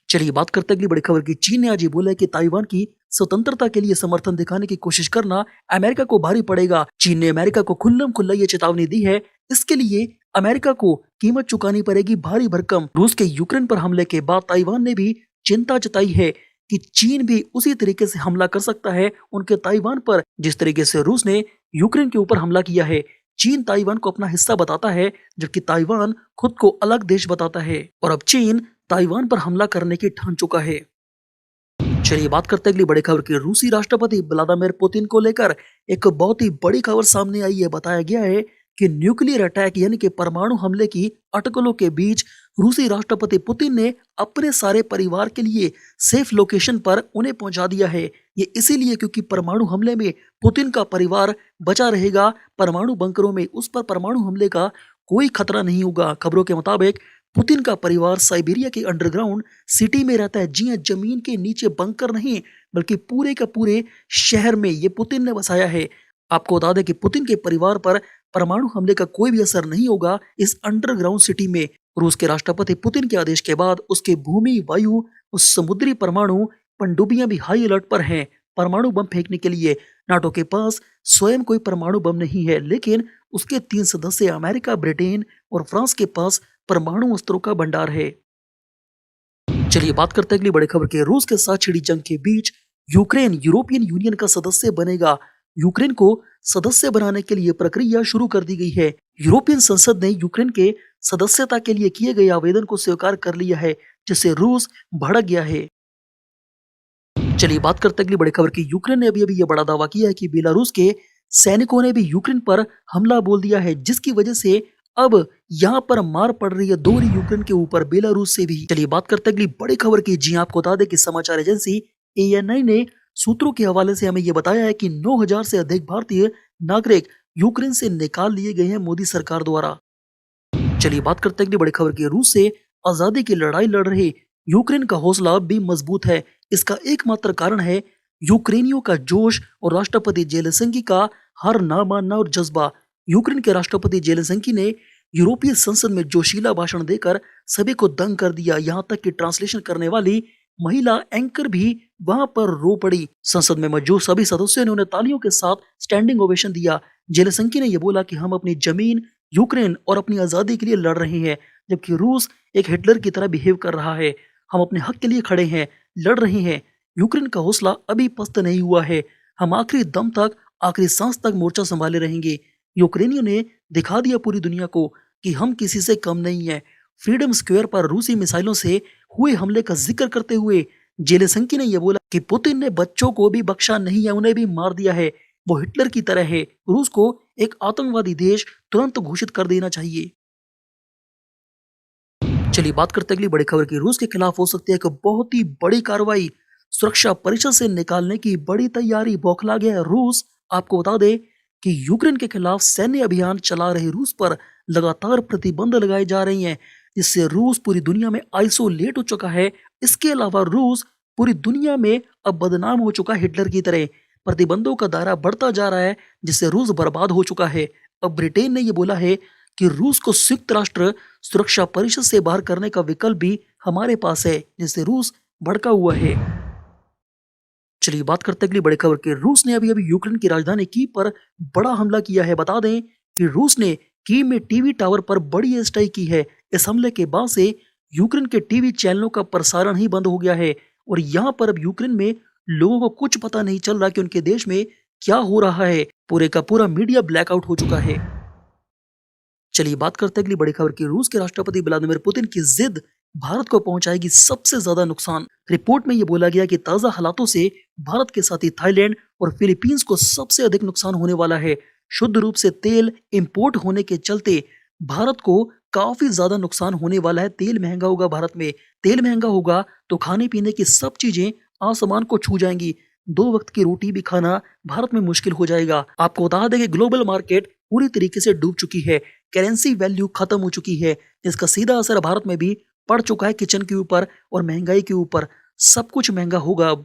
चलिए बात करते हैं अगली बड़ी खबर की। चीन ने आज ये बोला है कि ताइवान की स्वतंत्रता के लिए समर्थन दिखाने की कोशिश करना अमेरिका को भारी पड़ेगा। चीन ने अमेरिका को खुल्लम खुल्ला ये चेतावनी दी है, इसके लिए अमेरिका को कीमत चुकानी पड़ेगी भारी भरकम। रूस के यूक्रेन पर हमले के बाद ताइवान ने भी चिंता जताई है कि चीन भी उसी तरीके से हमला कर सकता है उनके ताइवान पर, जिस तरीके से रूस ने यूक्रेन के ऊपर हमला किया है। चीन ताइवान को अपना हिस्सा बताता है, जबकि ताइवान खुद को अलग देश बताता है और अब चीन ताइवान पर हमला करने की ठान चुका है। चलिए बात करते हैं अगली बड़ी खबर की। रूसी राष्ट्रपति व्लादिमीर पुतिन को लेकर एक बहुत ही बड़ी खबर सामने आई है। बताया गया है कि न्यूक्लियर अटैक यानी कि परमाणु हमले की अटकलों के बीच रूसी राष्ट्रपति पुतिन ने अपने सारे परिवार के लिए सेफ लोकेशन पर उन्हें पहुंचा दिया है। ये इसीलिए क्योंकि परमाणु हमले में पुतिन का परिवार बचा रहेगा, परमाणु बंकरों में उस पर परमाणु हमले का कोई खतरा नहीं होगा। खबरों के मुताबिक पुतिन का परिवार साइबेरिया के अंडरग्राउंड सिटी में रहता है। जी हां, जमीन के नीचे बंकर नहीं बल्कि पूरे का पूरे शहर में ये पुतिन ने बसाया है। आपको बता दें कि पुतिन के परिवार पर परमाणु हमले का कोई भी असर नहीं होगा इस अंडरग्राउंड सिटी में। रूस के राष्ट्रपति पुतिन के आदेश के बाद उसके भूमि, वायु और समुद्री परमाणु पनडुब्बियां भी हाई अलर्ट पर हैं परमाणु बम फेंकने के लिए। नाटो के पास स्वयं कोई परमाणु बम नहीं है, लेकिन उसके 3 सदस्य अमेरिका, ब्रिटेन और फ्रांस के पास परमाणु अस्त्रों का भंडार है। चलिए बात करते हैं अगली बड़ी खबर के। रूस के साथ छिड़ी जंग के बीच यूक्रेन यूरोपियन यूनियन का सदस्य बनेगा। यूक्रेन को सदस्य बनाने के लिए प्रक्रिया शुरू कर दी गई है। यूरोपियन संसद ने यूक्रेन के सदस्यता के लिए किए गए आवेदन को स्वीकार कर लिया है, जिससे रूस भड़क गया है। चलिए बात करते हैं अगली बड़ी खबर की। यूक्रेन ने अभी अभी यह बड़ा दावा किया है कि बेलारूस के सैनिकों ने भी यूक्रेन पर हमला बोल दिया है, जिसकी वजह से अब यहाँ पर मार पड़ रही है दोहरी यूक्रेन के ऊपर बेलारूस से भी। चलिए बात करते हैं अगली बड़ी खबर की। जी आपको बता दें कि समाचार एजेंसी ANI ने सूत्रों के हवाले से हमें यह बताया है कि 9,000 से अधिक भारतीय नागरिक यूक्रेन से निकाल लिए गए हैं मोदी सरकार द्वारा। चलिए बात करते हैं अगली बड़ी खबर की। रूस से आजादी की लड़ाई लड़ रहे यूक्रेन का हौसला अब भी मजबूत है। इसका एकमात्र कारण है यूक्रेनियों का जोश और राष्ट्रपति जेलेंस्की का हार ना मानना और जज्बा। यूक्रेन के राष्ट्रपति जेलेंस्की ने यूरोपीय संसद में जोशीला भाषण देकर सभी को दंग कर दिया। यहां तक कि ट्रांसलेशन करने वाली महिला एंकर भी वहां पर रो पड़ी। संसद में मौजूद सभी सदस्यों ने उन्हें तालियों के साथ स्टैंडिंग ओवेशन दिया। जेलेंस्की ने यह बोला कि हम अपनी जमीन, यूक्रेन और अपनी आजादी के लिए लड़ रहे हैं, जबकि रूस एक हिटलर की तरह बिहेव कर रहा है। हम अपने हक के लिए खड़े हैं, लड़ रहे हैं। यूक्रेन का हौसला अभी पस्त नहीं हुआ है। हम आखिरी दम तक, आखिरी सांस तक मोर्चा संभाले रहेंगे। यूक्रेनियों ने दिखा दिया पूरी दुनिया को कि हम किसी से कम नहीं है। फ्रीडम स्क्वायर पर रूसी मिसाइलों से हुए हमले का जिक्र करते हुए जेलेंस्की ने यह बोला कि पुतिन ने बच्चों को भी बख्शा नहीं है, उन्हें भी मार दिया है। वो हिटलर की तरह है। रूस को एक आतंकवादी देश तुरंत घोषित कर देना चाहिए। चलिए बात करते हैं अगली बड़ी खबर की। रूस के खिलाफ हो सकती है एक बहुत ही बड़ी कार्रवाई। सुरक्षा परिषद से निकालने की बड़ी तैयारी, बौखला गया है रूस। आपको बता दें कि यूक्रेन के खिलाफ सैन्य अभियान चला रहे रूस पर लगातार प्रतिबंध लगाए जा रहे हैं, जिससे रूस पूरी दुनिया में आइसोलेट हो चुका है। इसके अलावा रूस पूरी दुनिया में अब बदनाम हो चुका है हिटलर की तरह। प्रतिबंधों का दायरा बढ़ता जा रहा है, जिससे रूस बर्बाद हो चुका है। अब ब्रिटेन ने यह बोला है कि रूस को संयुक्त राष्ट्र सुरक्षा परिषद से बाहर करने का विकल्प भी हमारे पास है, जिससे रूस भड़का हुआ है। चलिए बात करते हैं अगली बड़ी खबर की। रूस ने अभी अभी यूक्रेन की राजधानी कीव पर बड़ा हमला किया है। बता दें कि रूस ने कीव में टीवी टावर पर बड़ी एयर स्ट्राइक की है। इस हमले के बाद से यूक्रेन के टीवी चैनलों का प्रसारण ही बंद हो गया है और यहाँ पर अब यूक्रेन में लोगों को कुछ पता नहीं चल रहा कि उनके देश में क्या हो रहा है। पूरे का पूरा मीडिया ब्लैकआउट हो चुका है। चलिए बात करते हैं अगली बड़ी खबर की। रूस के राष्ट्रपति व्लादिमीर पुतिन की जिद भारत को पहुंचाएगी सबसे ज्यादा नुकसान। रिपोर्ट में यह बोला गया कि ताजा हालातों से भारत के साथ ही थाईलैंड और फिलीपींस को सबसे अधिक नुकसान होने वाला है। शुद्ध रूप से तेल इंपोर्ट होने के चलते भारत को काफी ज्यादा नुकसान होने वाला है। तेल महंगा होगा भारत में। तेल महंगा होगा तो खाने पीने की सब चीजें आसमान को छू जाएंगी। 2 वक्त की रोटी भी खाना भारत में मुश्किल हो जाएगा। आपको बता दें कि ग्लोबल मार्केट पूरी तरीके से डूब चुकी है। करेंसी वैल्यू खत्म हो चुकी है, जिसका सीधा असर भारत में भी पड़ चुका है। किचन के ऊपर और महंगाई के ऊपर सब कुछ महंगा होगा अब।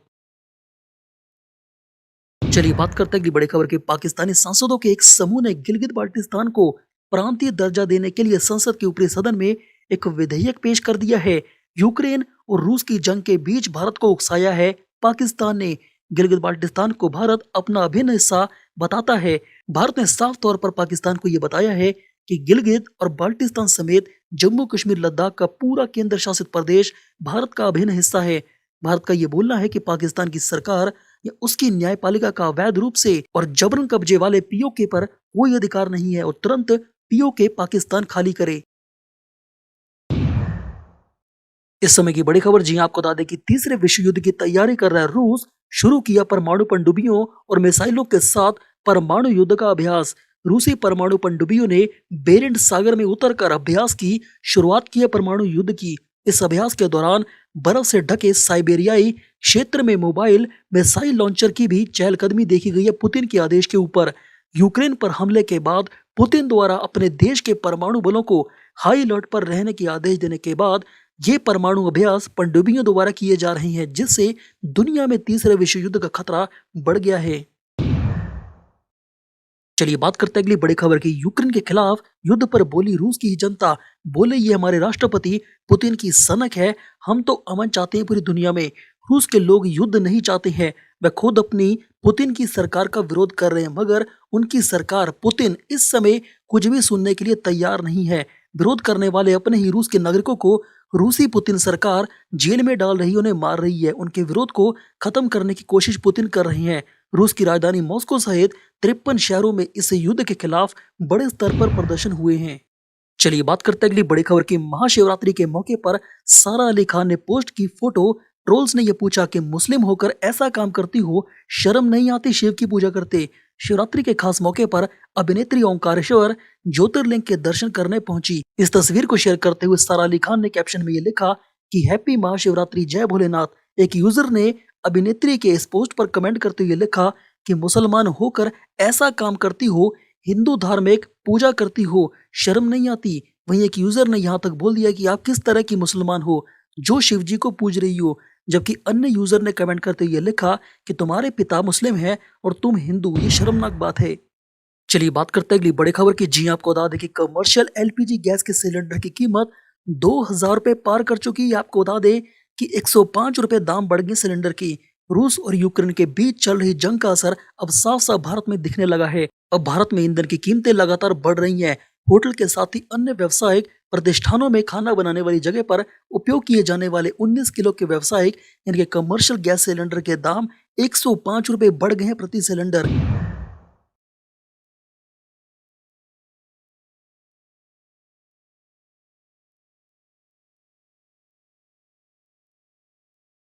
चलिए बात करते हैं अगली बड़ी खबर की। पाकिस्तानी सांसदों के एक समूह ने गिलगित बाल्टिस्तान को प्रांतीय दर्जा देने के लिए संसद के ऊपरी सदन में एक विधेयक पेश कर दिया है। यूक्रेन और रूस की जंग के बीच भारत को उकसाया है पाकिस्तान ने। गिलगित बाल्टिस्तान को भारत अपना अभिन्न हिस्सा बताता है। भारत ने साफ तौर पर पाकिस्तान को यह बताया है कि गिलगित और बाल्टिस्तान समेत जम्मू कश्मीर लद्दाख का पूरा केंद्र शासित प्रदेश भारत का अभिन्न हिस्सा है। भारत का यह बोलना है कि पाकिस्तान की सरकार या उसकी न्यायपालिका का अवैध रूप से और जबरन कब्जे वाले पीओके पर कोई अधिकार नहीं है और तुरंत पीओके पाकिस्तान खाली करे। इस समय की बड़ी खबर, जी आपको बता दें कि तीसरे विश्व युद्ध की तैयारी कर रहा है रूस। शुरू किया परमाणु पनडुब्बियों और मिसाइलों के साथ परमाणु युद्ध का अभ्यास। रूसी परमाणु पनडुब्बियों ने बेरिंट सागर में उतरकर अभ्यास की शुरुआत की है परमाणु युद्ध की। इस अभ्यास के दौरान बर्फ से ढके साइबेरियाई क्षेत्र में मोबाइल मिसाइल लॉन्चर की भी चहलकदमी देखी गई है पुतिन के आदेश के ऊपर। यूक्रेन पर हमले के बाद पुतिन द्वारा अपने देश के परमाणु बलों को हाई अलर्ट पर रहने के आदेश देने के बाद ये परमाणु अभ्यास पनडुब्बियों द्वारा किए जा रहे हैं, जिससे दुनिया में तीसरे विश्व युद्ध का खतरा बढ़ गया है। चलिए बात करते हैं अगली बड़ी खबर की। यूक्रेन के खिलाफ युद्ध पर बोली रूस की जनता। बोले ये हमारे राष्ट्रपति पुतिन की सनक है, हम तो अमन चाहते हैं पूरी दुनिया में। रूस के लोग युद्ध नहीं चाहते हैं, वे खुद अपनी पुतिन की सरकार का विरोध कर रहे हैं, मगर उनकी सरकार पुतिन इस समय कुछ भी सुनने के लिए तैयार नहीं है। विरोध करने वाले अपने ही रूस के नागरिकों को रूसी पुतिन सरकार जेल में डाल रही है, उन्हें मार रही है। उनके विरोध को खत्म करने की कोशिश पुतिन कर रहे हैं। रूस की राजधानी मॉस्को सहित 53 शहरों में इस युद्ध के खिलाफ बड़े स्तर पर प्रदर्शन हुए हैं। चलिए बात करते हैं अगली बड़ी खबर की। महाशिवरात्रि के मौके पर सारा अली खान ने पोस्ट की फोटो। ट्रोल्स ने यह पूछा कि मुस्लिम होकर ऐसा काम करती हो, शर्म नहीं आती शिव की पूजा करते। शिवरात्रि के खास मौके पर अभिनेत्री ओंकारेश्वर ज्योतिर्लिंग के दर्शन करने पहुंची। इस तस्वीर को शेयर करते हुए सारा अली खान ने कैप्शन में ये लिखा कि हैप्पी महाशिवरात्रि, जय भोलेनाथ। एक यूजर ने अभिनेत्री के इस पोस्ट पर कमेंट करते हुए लिखा कि मुसलमान होकर ऐसा काम करती हो, हिंदू धार्मिक पूजा करती हो, शर्म नहीं आती। वहीं एक यूजर ने यहाँ तक बोल दिया कि आप किस तरह की मुसलमान हो जो शिव जी को पूज रही हो, जबकि अन्य यूजर ने कमेंट करते हुए लिखा कि तुम्हारे पिता मुस्लिम हैं और तुम हिंदू, ये शर्मनाक बात है। चलिए बात करते हैं अगली बड़ी खबर की। जी आपको बता दें कि कमर्शियल एलपीजी गैस के सिलेंडर की कीमत 2000 रुपए पार कर चुकी है। आपको बता दें कि 105 रुपए दाम बढ़ गए सिलेंडर की। रूस और यूक्रेन के बीच चल रही जंग का असर अब साफ साफ भारत में दिखने लगा है। अब भारत में ईंधन की कीमतें लगातार बढ़ रही हैं। होटल के साथ ही अन्य व्यावसायिक प्रतिष्ठानों में खाना बनाने वाली जगह पर उपयोग किए जाने वाले 19 किलो के व्यावसायिक यानी कि कमर्शियल गैस सिलेंडर के दाम 105 रुपए बढ़ गए हैं प्रति सिलेंडर।